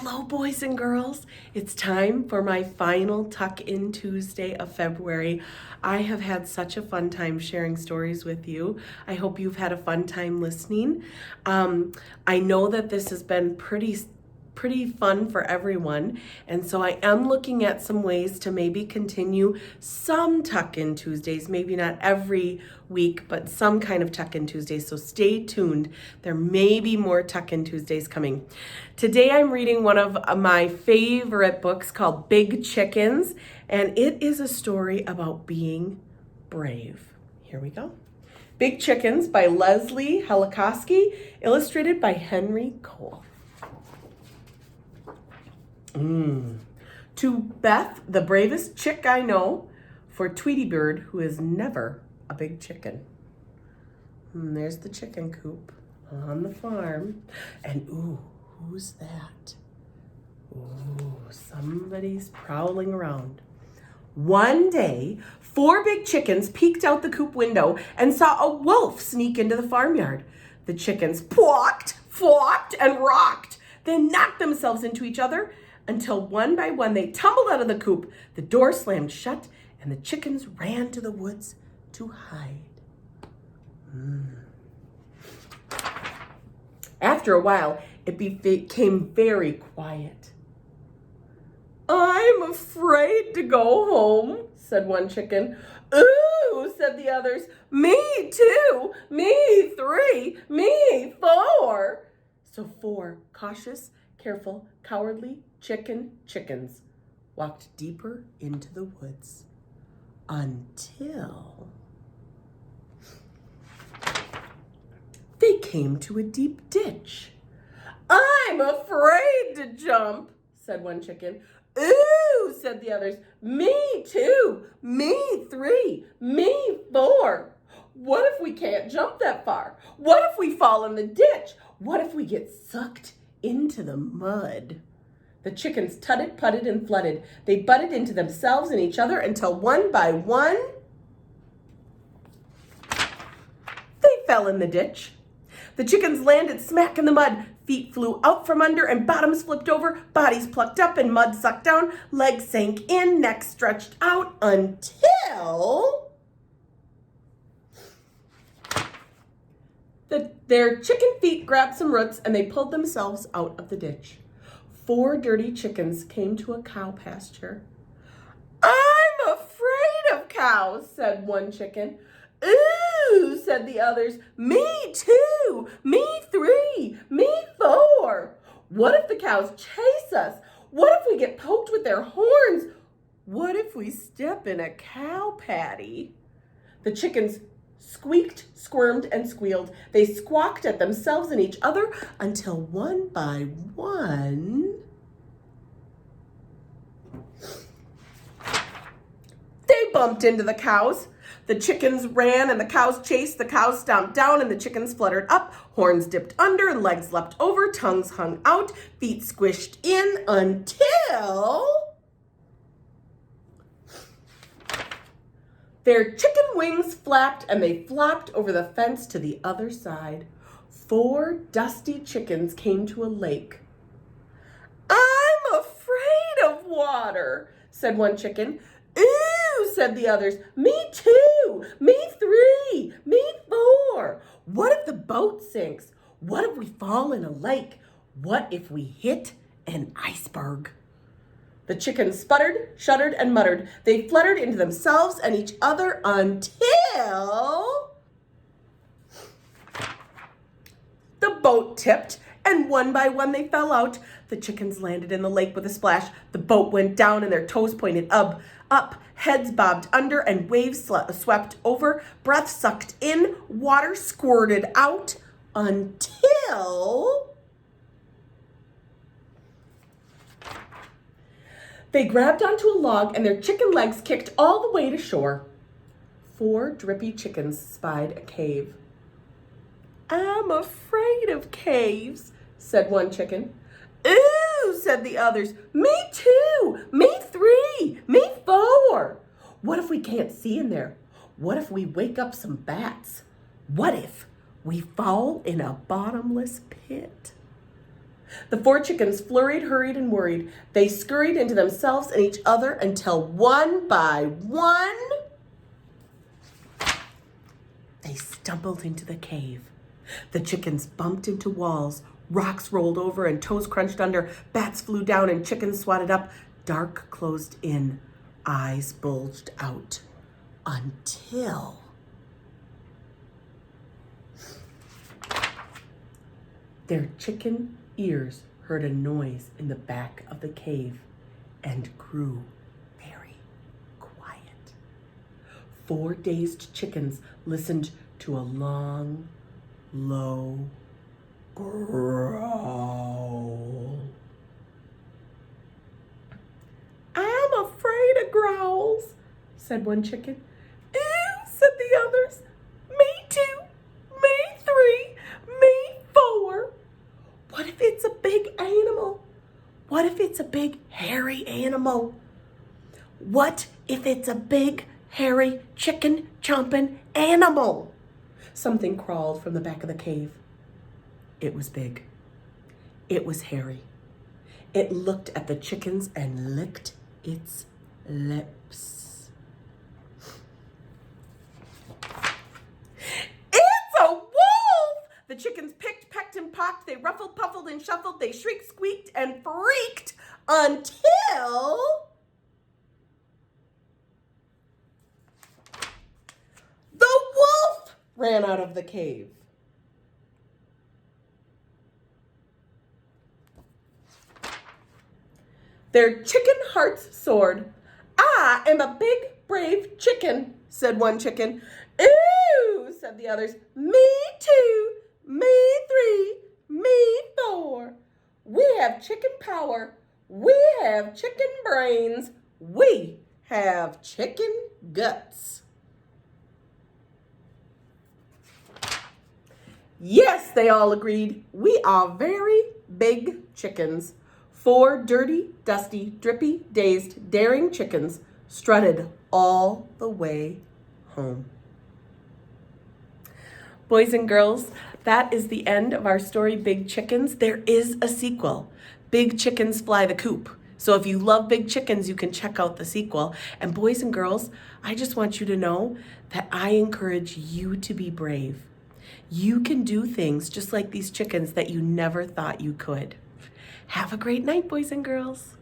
Hello, boys and girls. It's time for my final Tuck-In Tuesday of February. I have had such a fun time sharing stories with you. I hope you've had a fun time listening. I know that this has been pretty fun for everyone, and so I am looking at some ways to maybe continue some Tuck-In Tuesdays, maybe not every week, but some kind of Tuck-In Tuesdays. So stay tuned. There may be more Tuck-In Tuesdays coming. Today I'm reading one of my favorite books called Big Chickens, and it is a story about being brave. Here we go. Big Chickens by Leslie Helakoski, illustrated by Henry Cole. To Beth, the bravest chick I know, for Tweety Bird, who is never a big chicken. There's the chicken coop on the farm. And ooh, who's that? Ooh, somebody's prowling around. One day, 4 big chickens peeked out the coop window and saw a wolf sneak into the farmyard. The chickens pwawked, flocked, and rocked. They knocked themselves into each other until one by one they tumbled out of the coop. The door slammed shut and the chickens ran to the woods to hide. After a while, it became very quiet. "I'm afraid to go home," said one chicken. "Ooh," said the others. "Me 2, me 3, me 4. So 4 cautious, careful, cowardly chickens walked deeper into the woods until they came to a deep ditch. "I'm afraid to jump," said one chicken. "Ooh," said the others. "Me 2, me 3, me 4. What if we can't jump that far? What if we fall in the ditch? What if we get sucked into the mud?" The chickens tutted, putted, and flooded. They butted into themselves and each other until one by one they fell in the ditch. The chickens landed smack in the mud. Feet flew out from under and bottoms flipped over. Bodies plucked up and mud sucked down. Legs sank in, necks stretched out until their chicken feet grabbed some roots and they pulled themselves out of the ditch. 4 dirty chickens came to a cow pasture. "I'm afraid of cows," said one chicken. "Ooh," said the others. "Me 2, me 3, me 4. What if the cows chase us? What if we get poked with their horns? What if we step in a cow patty?" The chickens squeaked, squirmed, and squealed. They squawked at themselves and each other until one by one they bumped into the cows. The chickens ran and the cows chased. The cows stomped down and the chickens fluttered up. Horns dipped under and legs leapt over. Tongues hung out. Feet squished in until their chicken wings flapped and they flopped over the fence to the other side. 4 dusty chickens came to a lake. "I'm afraid of water," said one chicken. "Ooh," said the others. "Me 2, me 3, me 4. What if the boat sinks? What if we fall in a lake? What if we hit an iceberg?" The chickens sputtered, shuddered, and muttered. They fluttered into themselves and each other until the boat tipped, and one by one they fell out. The chickens landed in the lake with a splash. The boat went down and their toes pointed up. Heads bobbed under and waves swept over. Breath sucked in, water squirted out until they grabbed onto a log and their chicken legs kicked all the way to shore. 4 drippy chickens spied a cave. "I'm afraid of caves," said one chicken. "Ooh," said the others. "Me 2, me 3, me 4. What if we can't see in there? What if we wake up some bats? What if we fall in a bottomless pit?" The 4 chickens flurried, hurried, and worried. They scurried into themselves and each other until one by one, they stumbled into the cave. The chickens bumped into walls. Rocks rolled over and toes crunched under. Bats flew down and chickens swatted up. Dark closed in. Eyes bulged out. Until their chicken ears heard a noise in the back of the cave and grew very quiet. 4 dazed chickens listened to a long, low growl. "I'm afraid of growls," said one chicken. "Ew," said the others. "Me too. Me 3. Me 4. What if it's a big animal? What if it's a big hairy animal? What if it's a big hairy chicken chomping animal?" Something crawled from the back of the cave. It was big. It was hairy. It looked at the chickens and licked its lips. "It's a wolf!" The chickens picked, pecked, and pocked. They ruffled, puffled, and shuffled. They shrieked, squeaked, and freaked until the wolf ran out of the cave. Their chicken hearts soared. "I am a big, brave chicken," said one chicken. "Ooh," said the others. "Me 2, me 3, me 4. We have chicken power. We have chicken brains. We have chicken guts." "Yes," they all agreed. "We are very big chickens." 4 dirty, dusty, drippy, dazed, daring chickens strutted all the way home. Boys and girls, that is the end of our story, Big Chickens. There is a sequel, Big Chickens Fly the Coop. So if you love big chickens, you can check out the sequel. And boys and girls, I just want you to know that I encourage you to be brave. You can do things just like these chickens that you never thought you could. Have a great night, boys and girls.